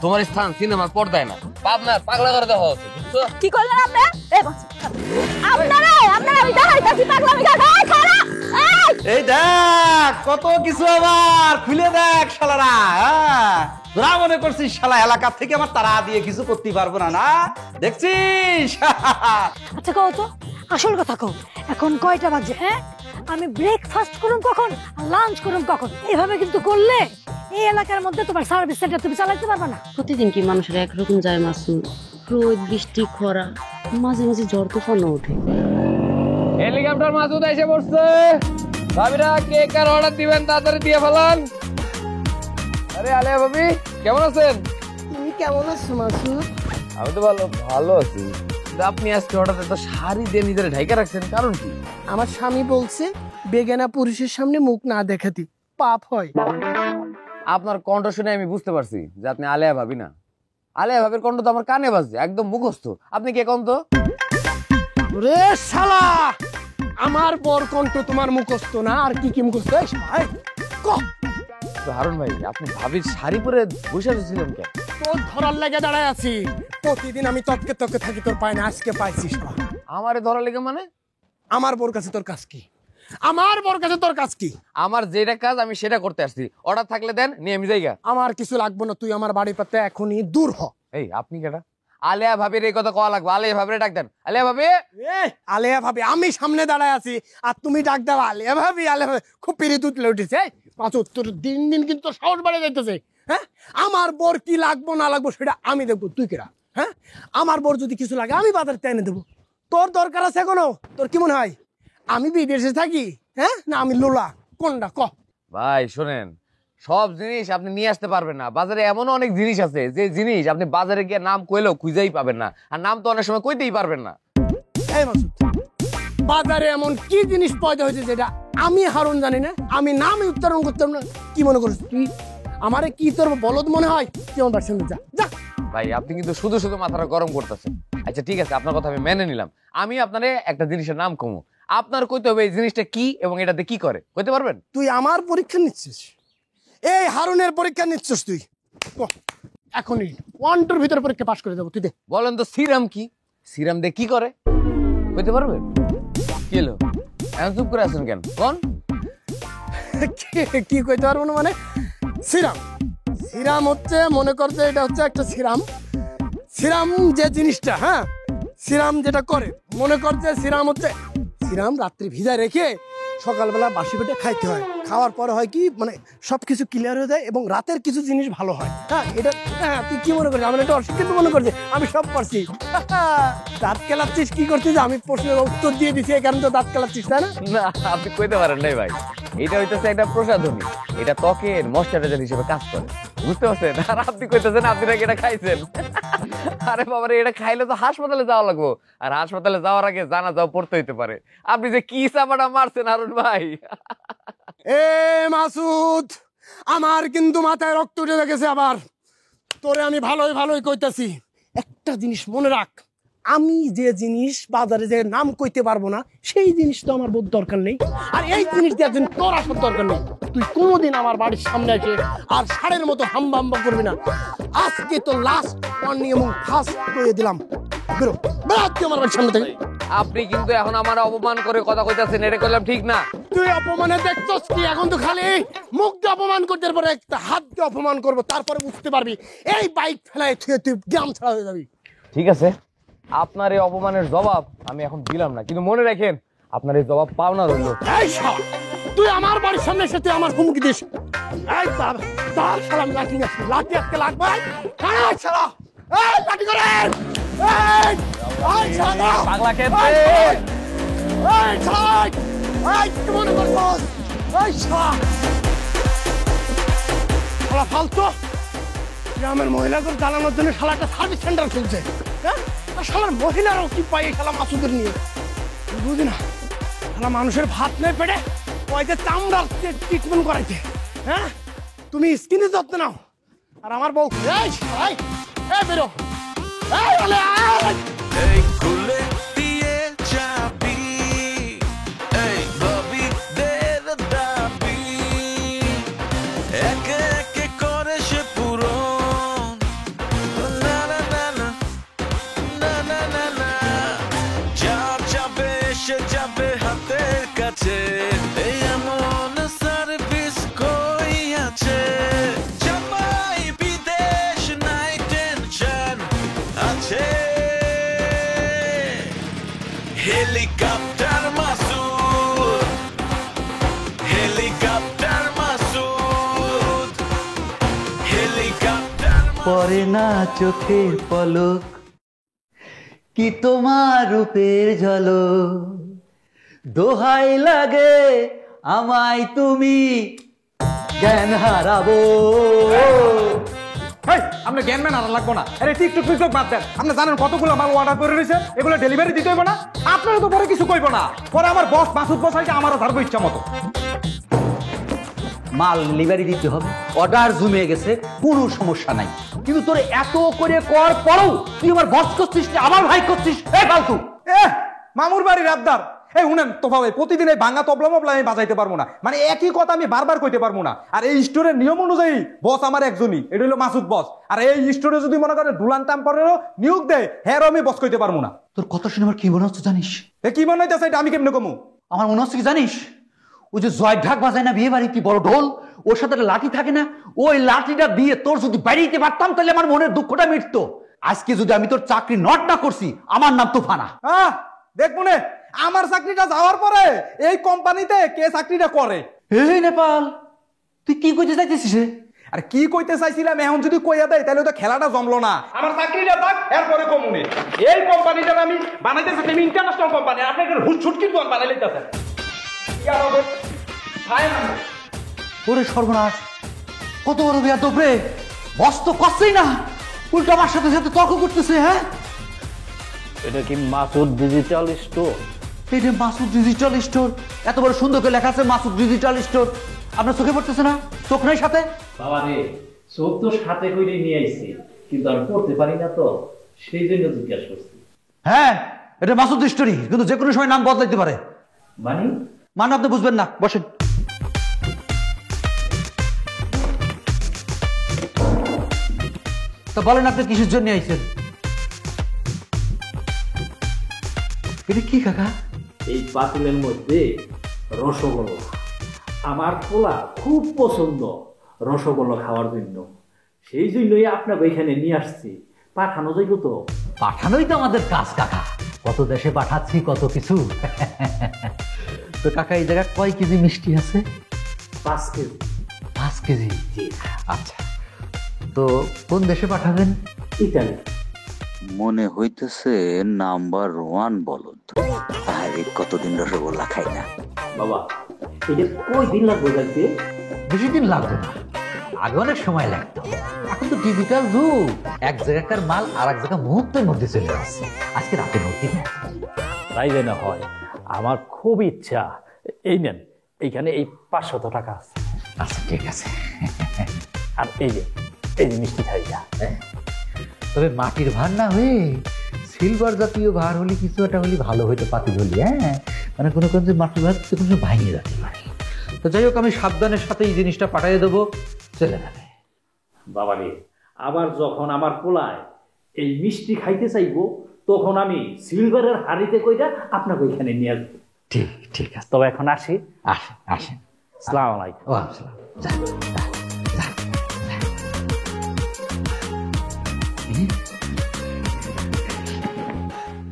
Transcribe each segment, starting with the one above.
তোমার স্থান সিনেমার পর্দায় না, পাবনার পাগলা করে দেওয়া হচ্ছে, বুঝছো? কি করলেন আপনি? আপনারা আমি দেখাইতাছি পাগলামি কাকা। খারাপ এই দেখ কত কিছু আবার খুলে দেখ শালারা। তোরা মনে করছিস শালা এলাকা থেকে আমার তারা দিয়ে কিছু করতে পারবো না? না দেখছিস? আচ্ছা কও তো, আসল কথা কও, এখন কয়টা বাজে? হ্যাঁ, আমি ব্রেকফাস্ট করুম কখন, লাঞ্চ করুম কখন? এইভাবে কিন্তু করলে এই এলাকার মধ্যে তোমার সার্ভিস সেন্টার তুমি চালাইতে পারবে না। প্রতিদিন কি মানুষের একরকম যায় মাসুদ? রোদ, বৃষ্টি, খরা, মাঝে মাঝে ঝড় তুফানও ওঠে। হেলিকপ্টার মাসুদ এসে পড়ছে। ভাবিরা কেক আর অর্ডার দিবেন, তাড়াতাড়ি দিয়ে ফেলান। আরে আলিয়া ভাবি, কেমন আছেন? তুমি কেমন আছো মাসুদ? আমি তো ভালো আছি। আপনি আজকে হঠাৎ এত শাড়ি দিয়ে নিজের ঢাইকা রাখছেন, কারণ কি? আমার স্বামী বলছে বেগানা পুরুষের সামনে মুখ না দেখাতে পাপ হয়। আপনার কণ্ঠ শুনে আমি বুঝতে পারছি যে আপনি আলিয়া ভাবি না। আলিয়া ভাবির কণ্ঠ তো আমার কানে বাজছে, একদম মুখস্থ। আপনি কে কণ্ঠ? রে শালা, আমার বর কণ্ঠ তোমার মুখস্থ না, আর কি কি মুখস্থ? হারুন ভাই, আপনি ভাবির শাড়ি পরে বসে ছিলেন কেন? তোর ধরার লেগে দাঁড়ায় আছি। প্রতিদিন আমি তককে তককে থাকি, তোর পাই না, আজকে পাইছিস না। আমারে ধরা লেগে মানে? আমার বোর কাছে তোর কাজ কি? আমার বোর কাছে তোর কাজ কি? আমার যেটা কাজ আমি সেটা করতে আসছি। অর্ডার থাকলে দেন, নিয়ে আমি যাইগা। আমার কিছু লাগবে না, তুই আমার বাড়ি পাতে এখনই দূর হ। এই আপনি কেটা? আলিয়া ভাবির এই কথা কওয়া লাগবে। আলিয়া ভাবিরে ডাক দেন। আলিয়া ভাবি। আলেয়া ভাবি, আমি সামনে দাঁড়ায় আছি আর তুমি ডাক দাও আলেয়া ভাবি। আলেয়া ভাবি খুব পিড়ি তুতলে উঠেছে। পাঁচু তোর দিন দিন কিন্তু সাহস বাড়ে যাইতেছে। হ্যাঁ, আমার বোর কি লাগবো না লাগবো সেটা আমি দেখবো, তুই কেরা? হ্যাঁ, আমার বোর যদি কিছু লাগে আমি বাজার এনে দেবো। তোর দরকার আছে কোনো? তোর কি মনে হয় আমি বিদেশে থাকি? হ্যাঁ, না আমি লোলা? কোনটা ক? ভাই শোনেন, সব জিনিস আপনি নিয়ে আসতে পারবেন না। বাজারে এমন অনেক জিনিস আছে যে জিনিস আপনি বাজারে গিয়ে নাম কইলেও খুঁজেই পাবেন না, আর নাম তো অনেক সময় কইতেই পারবেন না। এই মাসুদ, বাজারে এমন কি জিনিস পয়দা হয়েছে যেটা আমি হারুন জানি না? আমি নামই উচ্চারণ করতাম না? কি মনে করিস তুই আমারে? কি তোর বলদ মনে হয়? তুই আমার বাড়ির সামনে যা যা। ভাই আপনি কিন্তু শুধু শুধু মাথাটা গরম করতেছেন। আচ্ছা ঠিক আছে, আপনার কথা আমি মেনে নিলাম। আমি আপনারে একটা জিনিসের নাম কমু, আপনার কইতে হবে এই জিনিসটা কি এবং এটাতে কি করে। কইতে পারবেন? তুই আমার পরীক্ষা নিচ্ছিস? এই হারুনের পরীক্ষা নিচ্ছিস তুই? এখনই 1-2 ভিতরে পরীক্ষা পাশ করে দেবো, তুই দে। বলেন তো সিরাম কি? সিরাম দিয়ে কি করে কইতে পারবেন? কি হলো, এখন চুপ করে আছেন কেন? কোন কি কইতে পারবো না মানে? সিরাম, সিরাম হচ্ছে, মনে করতে এটা হচ্ছে একটা সিরাম। সিরাম যে জিনিসটা, হ্যাঁ, সিরাম যেটা করে, মনে করছে সিরাম হচ্ছে, সিরাম রাত্রি ভিজায় রেখে সকালবেলা বাসি পেটে খাইতে হয়। খাওয়ার পরে হয় কি, মানে সবকিছু ক্লিয়ার হয়ে যায় এবং রাতের কিছু জিনিস ভালো হয়। হ্যাঁ, এটা হ্যাঁ, তুই কি মনে করছিস? আমি এটা অশিক্ষিত মনে করছি? আমি সব পারছি। দাঁত কেলাচ্ছিস কি করছিস? আমি প্রশ্নের উত্তর দিয়ে দিচ্ছি, এই কারণে তো দাঁত কেলাচ্ছিস, তাই না? না, আপনি কইতে পারেন নাই ভাই। এটা হইতেছে একটা প্রসাধনী, এটা ত্বকের ময়শ্চারাইজার হিসেবে কাজ করে, বুঝতে পারছেন? আর আপনি কইতেছেন আপনি নাকি এটা খাইছেন। আরে বাবারে, এটা খাইলে তো হাসপাতালে যাওয়া লাগবো, আর হাসপাতালে যাওয়ার আগে জানাজাও পড়তে হইতে পারে। আপনি যে কি চাপাটা মারছেন হারুন ভাই! এ মাসুদ, আমার কিন্তু মাথায় রক্ত উঠে গেছে আবার। তোরে আমি ভালোই ভালোই কইতাছি, একটা জিনিস মনে রাখ, আমি যে জিনিস বাজারে যে নাম কইতে পারবো না সেই জিনিস তো আমার বোধ দরকার নেই। আর এই জিনিস দিয়ে একদিন তোর আসার দরকার নেই। তুই কোনোদিন আমার বাড়ির সামনে এসে আর ষাঁড়ের মতো হাম্বা হাম্বা করবি না। আজকে তো লাস্ট ওয়ার্নিং এবং ফার্স্ট কইয়ে দিলাম। বেরো বেরো তুই আমার বাড়ির সামনে থেকে। আপনি কিন্তু এখন আমার অপমান করে কথা কইতাছেন, এটা করলাম ঠিক না। তুই অপমানে দেখছস কি? এখন তো খালি মুখ দিয়ে অপমান করতে, পরে একটা হাত দিয়ে অপমান করবো, তারপরে বুঝতে পারবি এই বাইক ফেলায় তুই গ্রাম ছাড়া হয়ে যাবি। ঠিক আছে, আপনার এই অপমানের জবাব আমি এখন দিলাম না, কিন্তু মনে রাখেন আপনার এই জবাব পাওনা রইল। এই শালা, তুই আমার বাড়ির সামনে এসে তুই আমার হুমকি দিস? এই তার তার শালা, আমি লাঠি নিয়ে আসছি, লাঠি আজকে লাগবে। এই শালা, এই লাঠি করে, এই শালা পাগলা খেতে। এই শালা, এই কি মনে করছস? এই শালা, শালা ফালতু গ্রামের মহিলাদের জ্বালানোর জন্য শালা একটা সার্ভিস সেন্টার খুলছে। হ্যাঁ, আর শালার মহিলারাও কি পাই শালা মাসুদের নিয়ে? বুঝি না, শালা মানুষের ভাত নেই পেটে, ওই যে চামড়ার ট্রিটমেন্ট করাইতে। হ্যাঁ, তুমি স্কিনের যত্ন নাও, আর আমার বউ এই শালা, এই বেরো, এই বলে এই খুলে দিয়ে যাবি, এই ভাবি দে দাবি, একে একে করে সে পূরণ, পরে না চোখের পলক, কি তোমার রূপের ঝলক, দোহাই লাগে আমায় তুমি জ্ঞান হারাবো। আমরা জ্ঞান ম্যান আর লাগবো না। আরে টিকটক টিকটক বাদ দেন। আপনি জানেন কতগুলো মাল অর্ডার করে রয়েছে, এগুলো ডেলিভারি দিতে হইব না? আপনারা তো পরে কিছু কইব না, পরে আমার বস মাসুদ বস আইকে আমারও ধারবো ইচ্ছা মতো। মাল ডেলিভারি দিতে হবে, অর্ডার জমে গেছে, কোনো সমস্যা নাই। কিন্তু তোর এত করে কর পরও তুই আমার বস করছিস না আমার ভাই করছিস, এ ফালতু। মামুর বাড়ির আবদার। এই শুনেন তোফা ভাই, প্রতিদিন এই ভাঙা তবলা মবলা আমি বাজাইতে পারবো না, মানে একই কথা আমি বারবার কইতে পারবো না। আর এই স্টোরের নিয়ম অনুযায়ী বস আমার একজনই, এটা হলো মাসুদ বস। আর এই স্টোরে যদি মনে করে দুলান টাম্পারেরও নিয়োগ দেয়, হ্যাঁ আমি বস কইতে পারবো না। তোর কথা শুনে আমার কি মনে হচ্ছে জানিস? কি মনে হইতেছে এটা আমি কেমনে কমু? আমার মনে হচ্ছে কি জানিস, ওই যে জয় ঢাক বাজায় না বিয়ে বাড়ি, কি বড় ঢোল, ওর সাথে একটা লাঠি থাকে না, ওই লাঠিটা দিয়ে তোর যদি বাড়িতে পারতাম তাহলে আমার মনের দুঃখটা মিটতো। আজকে যদি আমি তোর চাকরি নট না করছি, আমার নাম তুফানা। দেখ মনে আমার চাকরিটা যাওয়ার পরে এই কোম্পানিতে কে চাকরিটা করে। এই নেপাল, তুই কি কইতে চাইতেছিস? আর কি কইতে চাইছিলাম এখন যদি কইয়া দেয় তাহলে তো খেলাটা জমলো না। আমার চাকরিটা থাক, এরপরে কমুনে এই কোম্পানিটা আমি বানাইতে চাইছি, আমি ইন্টারন্যাশনাল কোম্পানি, আপনি একটা হুট ছুটকি দোকান বানাই লইতাছেন। ওরে সর্বনাশ, কত বড় বিয়া তো রে, বস তো করছেই না, উল্টো আমার সাথে সাথে তর্ক করতেছে। হ্যাঁ, এটা কি মাসুদ ডিজিটাল স্টোর? এই যে মাসুদ ডিজিটাল স্টোর, এত বড় সুন্দর করে লেখা আছে মাসুদ ডিজিটাল স্টোর, আপনার চোখে পড়তেছে না? চোখ নাই সাথে? বাবা রে, চোখ তো সাথে করে নিয়ে আইছি, কিন্তু আমি পড়তে পারি না তো, সেই জন্য জিজ্ঞাসা করছি। হ্যাঁ, এটা মাসুদ স্টোরি, কিন্তু যে কোনো সময় নাম বদলাইতে পারে। মানে আপনি বুঝবেন না, বসেন। তো বলেন আপনি কিসের জন্য আইছেন? এটা কি কাকা? এই পাতিলের মধ্যে রসগোল্লা, আমার পোলা খুব পছন্দ রসগোল্লা খাওয়ার জন্য, সেই জন্যই আপনাকে এখানে নিয়ে আসছি। পাঠানো যাইব তো? পাঠানোই তো আমাদের কাজ কাকা, কত দেশে পাঠাচ্ছি কত কিছু। তো কাকা এই জায়গায় কয় কেজি মিষ্টি আছে? 5 কেজি। 5 কেজি? আচ্ছা, তো কোন দেশে পাঠাবেন? ইতালি। মনে হইতেছে নাম্বার 1 বলদ। আরে কতদিন রসগোল্লা খাই না। বাবা, এটা কই দিন লাগবে যাইতে? বেশি দিন লাগবে না, আগে অনেক সময় লাগতো, এখন তো ডিজিটাল যুগ, এক জায়গাকার মাল আর এক জায়গা মুহূর্তের মধ্যে চলে আসছে। আজকে রাতে নদী তাই যেন হয়, আমার খুব ইচ্ছা। এই নেন, এইখানে এই 500 টাকা আছে। আচ্ছা ঠিক আছে। আর এই যে মিষ্টি খাইয়া। তবে মাটির ভার না হয়ে সিলভার জাতীয় ভার হলে কিছু একটা হলে ভালো হইতো, পাতিল হলি। হ্যাঁ, মানে কোনো কোনো মাটির ভার কোনো ভাঙিয়ে যেতে পারে। তো যাই হোক, আমি সাবধানের সাথে এই জিনিসটা পাঠিয়ে দেবো, চলে যাবে। বাবা রে, আবার যখন আমার পোলায় এই মিষ্টি খাইতে চাইবো, তখন আমি সিলভারের হাড়িতে কইরা আপনাকে ওইখানে নিয়ে আসবো। ঠিক ঠিক আছে, তবে এখন আসি। আসেন আসেন। আসসালামু আলাইকুম। ও আসসালাম। যা যা যা।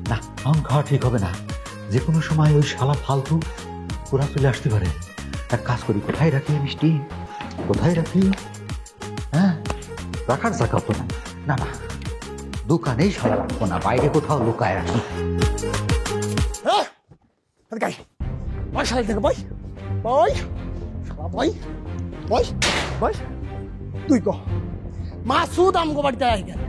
না, আম খাওয়া ঠিক হবে না, যে কোনো সময় ওই শালা ফালতু ওরা চলে আসতে পারে। এক কাজ করি, কোথায় রাখি মিষ্টি, কোথায় রাখি? হ্যাঁ, রাখার জায়গা তো না। না না, দোকানেই শালা রাখবো না, বাইরে কোথাও লুকায় রাখি। তুই কহ মাসুদ আমগো বাড়িতে আই গেল।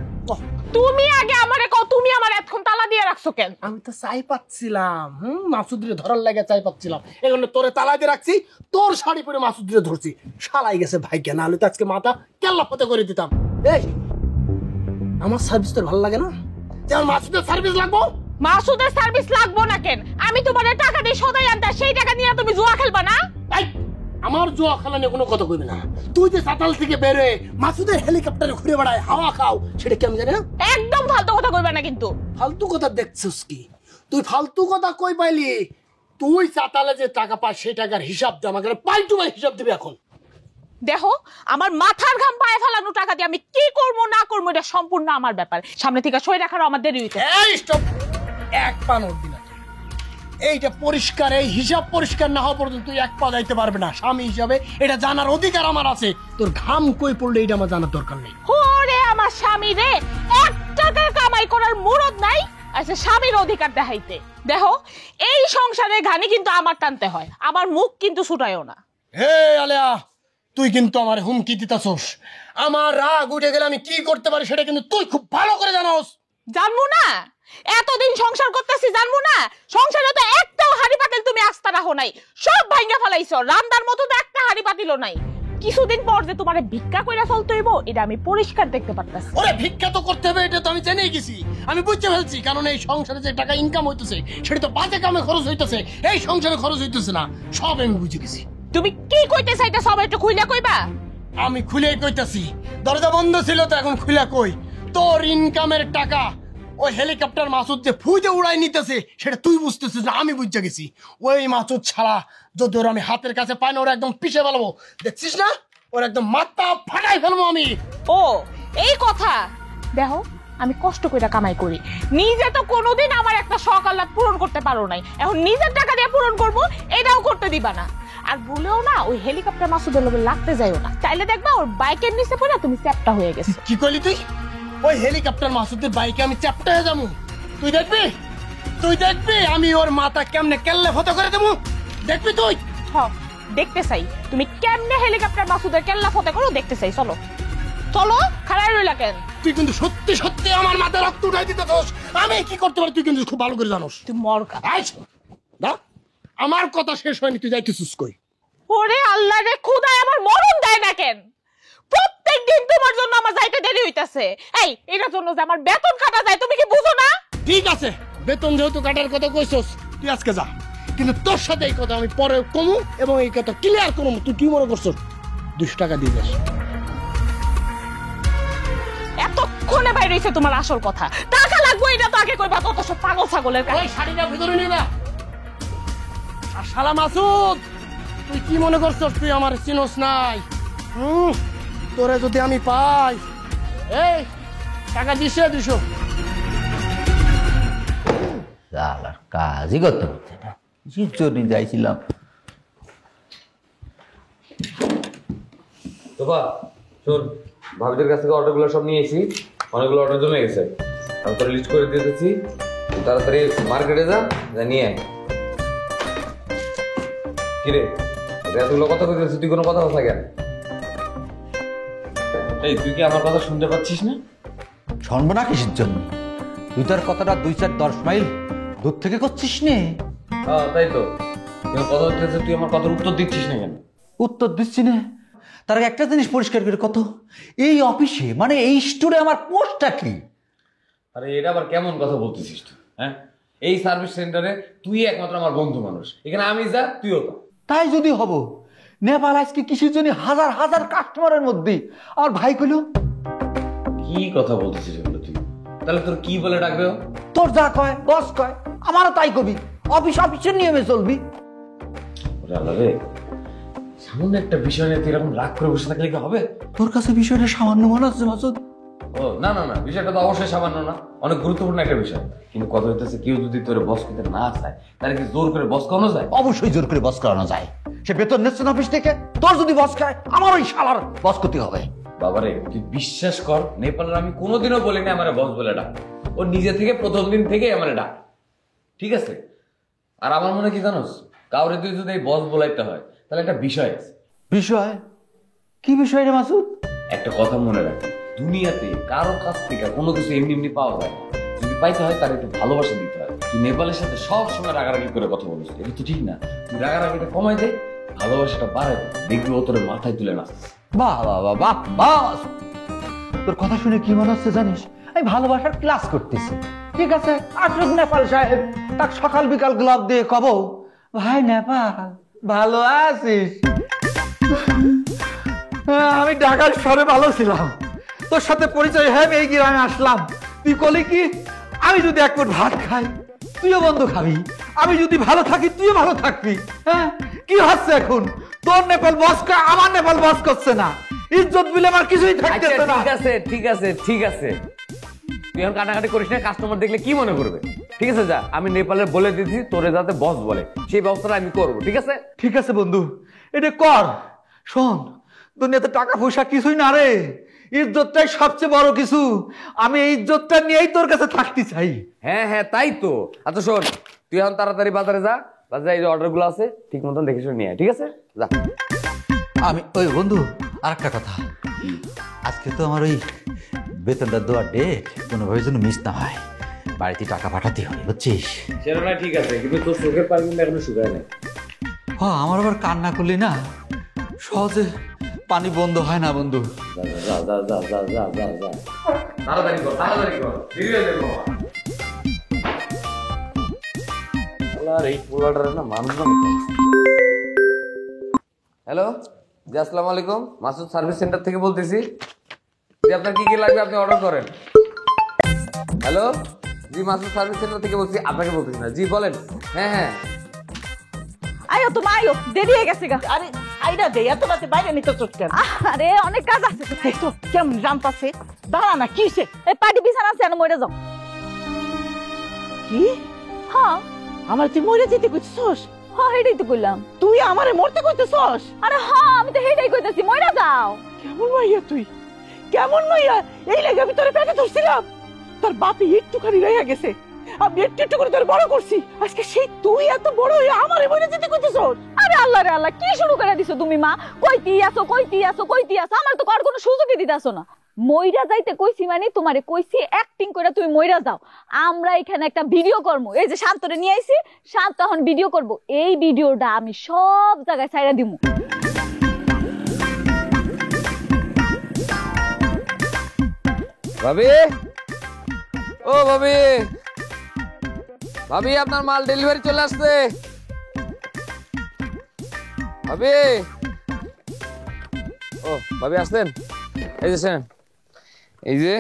তুমি আগে আমারে কও, তুমি আমার এতক্ষণ তালা দিয়ে রাখছো কেন? আমি তো চাই পাচ্ছিলাম, মাসুদরে ধরার লাগে চাই পাচ্ছিলাম, এই জন্য তোরে তালা দিয়ে রাখছি, তোর শাড়ি পরে মাসুদরে ধরছি। শালাই গেছে ভাই, কেন হলে তো আজকে মাথা কেল্লা ফতে করে দিতাম। এই আমার সার্ভিস তোর ভালো লাগে না? যেমন মাসুদের সার্ভিস লাগবো। মাসুদের সার্ভিস লাগবো না কেন? আমি তোমার টাকা দিয়ে সদাই আনতে, সেই টাকা নিয়ে তুমি জুয়া খেলবা না? আমার জুয়া খেলা নিয়ে কোনো কথা কইবে না। তুই যে সাতাল থেকে বেরোয় মাসুদের হেলিকপ্টারে ঘুরে বেড়ায়, হাওয়া খাও, সেটা কেমন জানি না? একদম ফালতু কথা কইবা না কিন্তু। ফালতু কথা দেখছিস কি তুই? ফালতু কথা কই পাইলি? তুই সাতালে যে টাকা পাস সেই টাকার হিসাব দে আমাকে, পাল্টু ভাই হিসাব দিবি এখন। দেখো, আমার মাথার ঘাম পায়ে ফেলানো টাকা দিয়ে আমি কি করবো না করবো এটা সম্পূর্ণ আমার ব্যাপার। সামনে থেকে সই রাখারও আমার দেরি হইতে। এই স্টপ, এক পা নড় দিনা। এইটা পরিষ্কার, এই হিসাব পরিষ্কার না হওয়া পর্যন্ত তুই এক পা যাইতে পারবে না। স্বামী হিসাবে এটা জানার অধিকার আমার আছে। তোর ঘাম কই পড়লে এটা আমার জানার দরকার নেই। ওরে আমার আমার স্বামী রে 1 টাকা কামাই করার মুরদ নাই, আচ্ছা স্বামীর অধিকার দেখাইতে। দেখো এই সংসারে ঘানি কিন্তু আমার টানতে হয়, আমার মুখ কিন্তু ছুটায়ও না। হে আলেয়া, তুই কিন্তু আমার হুমকি দিতাছস। আমার রাগ উঠে গেলে আমি কি করতে পারি সেটা কিন্তু তুই খুব ভালো করে জানোস। জানবো না? এতদিন সংসার করতেছি জানবো না? সংসারে তো একটাও হাড়ি পাতিল তুমি আস্তা রাখো নাই, সব ভাঙা ফেলাইছো। রান্দার মতো তো একটা হাড়ি পাতিলও নাই। কিছুদিন পর যে তোমারে ভিক্ষা কইরা চলতে হইব এটা আমি পরিষ্কার দেখতে পারতাছি। ওরে ভিক্ষা তো করতে হবে, এটা তো আমি জেনেই গেছি, আমি বুঝতে ফেলছি। কারণ এই সংসারে যে টাকা ইনকাম হইতেছে সেটা তো বাজে কামে খরচ হইতেছে, এই সংসারে খরচ হইতেছে না, সব আমি বুঝে গেছি। তুমি কি কইতে চাইতা সব একটু খুইলা কইবা? আমি খুলেই কইতাছি, দরজা বন্ধ ছিল তো এখন খুলে কই। তোর ইনকামের টাকা ওই হেলিকপ্টার মাসুদ যে ফুইতে উড়াই নিতেছে সেটা তুই বুঝতেছিস না, আমি বুঝতে গেছি। ওই মাসুদ ছাড়া যদি ওর আমি হাতের কাছে পাই না, ওরা একদম পিষে ফেলবো, দেখছিস না? ওর একদম মাথা ফাটাই ফেলবো আমি। ও এই কথা। দেখো আমি কষ্ট কইরা কামাই করি, নিজে তো কোনোদিন আমার একটা শখ আহ্লাদ পূরণ করতে পারো নাই, এখন নিজের টাকা দিয়ে পূরণ করব এটাও করতে দিবা না। আর ভুলেও না ওই হেলিকপ্টার মাসুদের লোভে লাগতে যাইও না, চাইলে দেখবা ওর বাইকের নিচে পড়ে তুমি চ্যাপটা হয়ে গেছো। কি কইলি তুই? ওই হেলিকপ্টার মাসুদের বাইকে আমি চ্যাপটা হয়ে যাবো? তুই দেখবি, তুই দেখবি আমি ওর মাথা কেমনে কেল্লে ফটো করে দেবো, দেখবি তুই? হ্যাঁ দেখতে চাই তুমি কেমনে হেলিকপ্টার মাসুদের কেল্লা ফতে করো, দেখতে চাই। চলো চলো, খারাপ রইলা কেন? তুই কিন্তু সত্যি সত্যি আমার মাথায় রক্ত উঠাই দিতে দোষ। আমি কি করতে পারি তুই কিন্তু খুব ভালো করে জানোস। তুই মরকা। আমার কথা শেষ হয়নি, তুই যাইতেছিস কই? ওরে আল্লাহ রে, খোদায় আমার মরণ দেয় না কেন? প্রত্যেক দিন তোমার জন্য আমার যাইতে দেরি হইতাছে। এই এটার জন্য যে আমার বেতন কাটা যায় তুমি কি বুঝো না? ঠিক আছে, বেতন যেহেতু কাটার কথা কইছস তুই আজকে যা, কিন্তু তোর সাথে এই কথা আমি পরে কমু এবং এই কথা ক্লিয়ার করুম। তুই কি মনে করছস 200 টাকা দিয়ে যাস? এতক্ষণে বাইরে হইছে তোমার আসল কথা। টাকা লাগবে এটা তো আগে কইবা, কত সব পাগল ছাগলের কাজ। ওই শাড়িটা ভিতরে নিবা। আর শালা মাসুদ, তুই কি মনে করছস তুই আমার চিনোস নাই? তোরে যদি আমি পাই, এই টাকা দিছে 200। শালার কাজই করতে হচ্ছে না, কিসের জন্য যাইছিলাম। তোবা শোন, ভাবিদের কাছ থেকে অর্ডারগুলো সব নিয়ে এসি, অনেকগুলো অর্ডার জমে গেছে, আমি তোর লিস্ট করে দিয়ে দিচ্ছি। তাড়াতাড়ি মার্কেটে যা, নিয়ে আয়। কিরে এতগুলো কথা কইতেছিস, তুই কোনো কথা কথা কেন? এই তুই কি আমার কথা শুনতে পাচ্ছিস না? শুনবো না কিসের জন্য? তুই তোর কথাটা 2-4-10 মাইল দূর থেকে করছিস নে। হ্যাঁ তাই তো, কথা হচ্ছে তুই আমার কথার উত্তর দিচ্ছিস না কেন? উত্তর দিচ্ছি না, তার একটা জিনিস পরিষ্কার করে কত, এই অফিসে মানে এই স্টোরে আমার পোস্টটা কি? আরে এটা আবার কেমন কথা বলতেছিস তুই? হ্যাঁ, এই সার্ভিস সেন্টারে তুই একমাত্র আমার বন্ধু মানুষ, এখানে আমি যা তুইও তা। তাই যদি হব, নেপাল আজকে কিসের জন্য হাজার হাজার কাস্টমারের মধ্যে আমার ভাই কইল। কি কথা বলতেছিস এগুলো তুই? তাহলে তোর কি বলে ডাকবে? তোর যা কয় বস কয়, আমারও তাই কবি, অফিস অফিসের নিয়মে চলবি। রে সামান্য একটা বিষয় নিয়ে তুই এরকম রাগ করে বসে থাকলে কি হবে? তোর কাছে বিষয়টা সামান্য মনে হচ্ছে মাসুদ? ও না না না, বিষয়টা তো অবশ্যই সামান্য না, অনেক গুরুত্বপূর্ণ একটা বিষয়। কিন্তু কথা হইতেছে কেউ যদি তোর বস করতে না চায় তাহলে কি জোর করে বস করানো যায়? অবশ্যই জোর করে বস করানো যায়। সে বেতন নিচ্ছে না অফিস থেকে, তোর যদি বস খায় আমার ওই শালার বস করতে হবে। বাবারে তুই বিশ্বাস কর, নেপালের আমি কোনোদিনও বলিনি আমার বস বলে ডাক, ও নিজে থেকে প্রথম দিন থেকে আমার ডাক, ঠিক আছে? আর আমার মনে কি জানোস, কাউরে তুই যদি এই বস বলাইতে হয় তাহলে একটা বিষয় আছে। বিষয়? কি বিষয় রে মাসুদ? একটা কথা মনে রাখি, দুনিয়াতে কারো কাছ থেকে কোনো কিছু এমনি এমনি পাওয়া যায় না, যদি পাইতে হয় তার একটু ভালোবাসা দিতে হয়। তুই নেপালের সাথে সব সময় রাগারাগি করে কথা বলিস, এটা তো ঠিক না। তুই রাগারাগিটা কমাই দে, ভালোবাসাটা বাড়াই দে, দেখবি ও তোর মাথায় তুলে নাচছিস। বাহ বাহ বাহ বাহ বাহ, তোর কথা শুনে কি মনে হচ্ছে জানিস? আমি ভালোবাসার ক্লাস করতেছি, ঠিক আছে? আসুক নেপাল সাহেব, তাক সকাল বিকাল গ্লাভ দিয়ে কব, ভাই নেপাল ভালো আছিস? আমি ঢাকার শহরে ভালো ছিলাম, তোর সাথে পরিচয় হয়ে এই গ্রামে আসলাম। তুই কলি কি আমি যদি এক প্লেট ভাত খাই তুইও বন্ধ খাবি, আমি যদি ভালো থাকি তুইও ভালো থাকবি। হ্যাঁ, কি হচ্ছে এখন? তোর নেপাল বস করে আমার নেপাল বস করছে না, ইজ্জত বিলে আমার কিছুই থাকতেছে না। ঠিক আছে ঠিক আছে ঠিক আছে, তুই এখন কাটাকাটি করিস না, কাস্টমার দেখলে কি মনে করবে? ঠিক আছে যা, আমি নেপালের বলে দিচ্ছি তোরে যাতে বস বলে, সেই ব্যবস্থাটা আমি করবো, ঠিক আছে? ঠিক আছে বন্ধু, এটা কর। শোন, দুনিয়াতে টাকা পয়সা কিছুই না রে, ইজ্জতটাই সবচেয়ে বড় কিছু। আমি এই ইজ্জতটা নিয়েই তোর কাছে থাকতে চাই। হ্যাঁ হ্যাঁ তাই তো। আচ্ছা শোন, তুই এখন তাড়াতাড়ি বাজারে যা, বাজারে এই যে অর্ডার গুলো আছে ঠিক মতন দেখে শুনে নিয়ে আয়, ঠিক আছে? যা। আমি ওই বন্ধু আর একটা কথা, আজকে তো আমার ওই বেতনটা দেওয়ার ডেট, কোনোভাবে যেন মিস না হয়। বাড়িতে টাকা পাঠাতে হবে, বুঝছিস? সেটা না ঠিক আছে, কিন্তু তোর চোখের পানি কিন্তু এখনো শুকায় নাই। হ্যাঁ, আমার আবার কান্না করলি না সহজে পানি বন্ধ হয় না বন্ধু। যা যা যা যা যা যা যা, তাড়াতাড়ি কর, তাড়াতাড়ি কর, দেরি হয়ে যাবে বাবা। আল্লাহ, এই পোলাটার না মানুষ না। হ্যালো জি, আসসালামু আলাইকুম, মাসুদ সার্ভিস সেন্টার থেকে বলতেছি। জি, আপনার কি কি লাগবে আপনি অর্ডার করেন। হ্যালো জি, মাসুদ সার্ভিস সেন্টার থেকে বলছি, আপনাকে বলতেছি না। জি বলেন। হ্যাঁ হ্যাঁ আয়ো তুমি আয়ো, দেরি হয়ে গেছে গা। আরে আইডা দে, এত রাতে বাইরে নিতে চটকেন। আরে অনেক কাজ আছে। এই তো কেমন জানতাছে, দাঁড়া না কিসে? এই পাটি বিছানা আছে না, মইরা যাও। কি? হ্যাঁ, আমার তুই মইরা যেতে কইছছস? হ্যাঁ, হেডাই তো কইলাম। তুই আমারে মরতে কইতেছস? আরে হ্যাঁ, আমি তো হেডাই কইতাছি, মইরা যাও। কেমন মাইয়া তুই, কেমন মাইয়া? এই লাগে আমি তোরে পেটে ধরছিলাম, তোর বাপি একটুখানি রইয়া গেছে, আমি একটু একটু করে তোর বড় করছি। আজকে সেই তুই এত বড় হয়ে আমারে মরে যেতে কইতেছস? আরে আল্লাহ রে আল্লাহ, কি শুরু করে দিছো তুমি মা? কইতি আসো কইতি আসো কইতি আসো, আমার তো কার কোনো সুযোগই দিতাছো না। মইরা যাইতে কইছি মানে তোমারে কইছি অ্যাক্টিং করে তুমি মইরা যাও। আমরা এখানে একটা ভিডিও করব, এই যে শান্তরে নিয়ে আইছি, শান্ত এখন ভিডিও করব। এই ভিডিওটা আমি সব জায়গায় ছাইড়া দিমু। ভাবি, ও ভাবি, ভাবি আপনার মাল ডেলিভারি চলে আসছে। ভাবি, ও ভাবি আসছেন? এই যে শুনেন, এই যে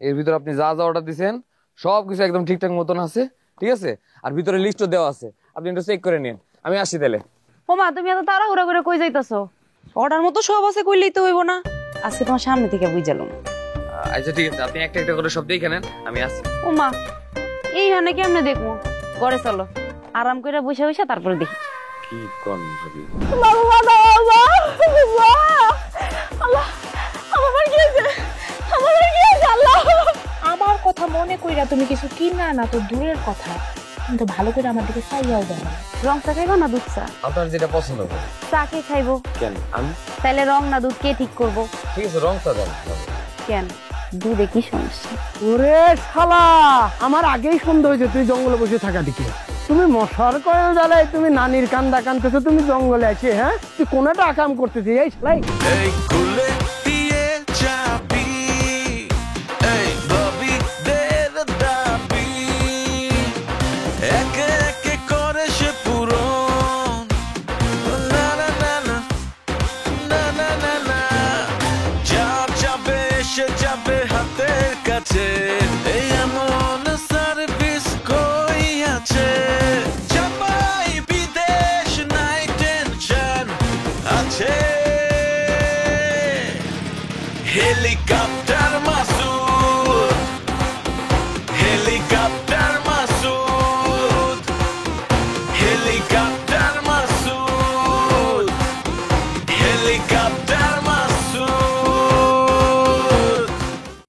এর ভিতরে আপনি যা যা অর্ডার দিয়েছেন সবকিছু একদম ঠিকঠাক মতন আছে, ঠিক আছে? আর ভিতরে লিস্টও দেওয়া আছে, আপনি একটু চেক করে নিন। আমি আসি তাহলে। ও মা, তুমি এত তাড়াহুড়া করে কই যাইতাছো? অর্ডার মতো সব আছে কইলেই তো হইব না? আজকে তোমার সামনে থেকে বুঝালাম। আচ্ছা ঠিক আছে, আপনি একটা একটা করে সব দেখে নেন, আমি আসি। ও মা, এইখানে কেমনে দেখবো? ঘরে চলো, আরাম করে বসে বসে তারপরে দেখি। কি কোন ভাবি? আমার কথা মনে কইরা তুমি কিছু কিনা না তো দূরের কথা, কিন্তু ভালো করে আমার দিকে চাইয়াও দেয় না। রং চা খাইবো না দুধ চা? আপনার যেটা পছন্দ হবে। চা কে খাইবো? কেন আমি? তাইলে রং না দুধ কে ঠিক করবো? ঠিক আছে, রং চা দেন। কেন, দুধে কি সমস্যা? ওরে শালা, আমার আগেই সন্দেহ হয়েছে তুই জঙ্গলে বসে থাকা দিকে। তুমি মশার কয়েল জ্বালাই তুমি নানির কান্দা কানতেছো, তুমি জঙ্গলে আছে? হ্যাঁ, তুই কোনটা আকাম করতেছিস? এই শালাই এই খুলে দিয়ে চাবি, এই ববি দে দাবি, একে একে করে সে পূরণ। না না না না না না না না, যা যাবে সে যাবে হাতের কাছে। এই এমন সার্ভিস কই আছে? চাপাই বিদেশ নাই টেনশন আছে, হেলিকপ্টার মাস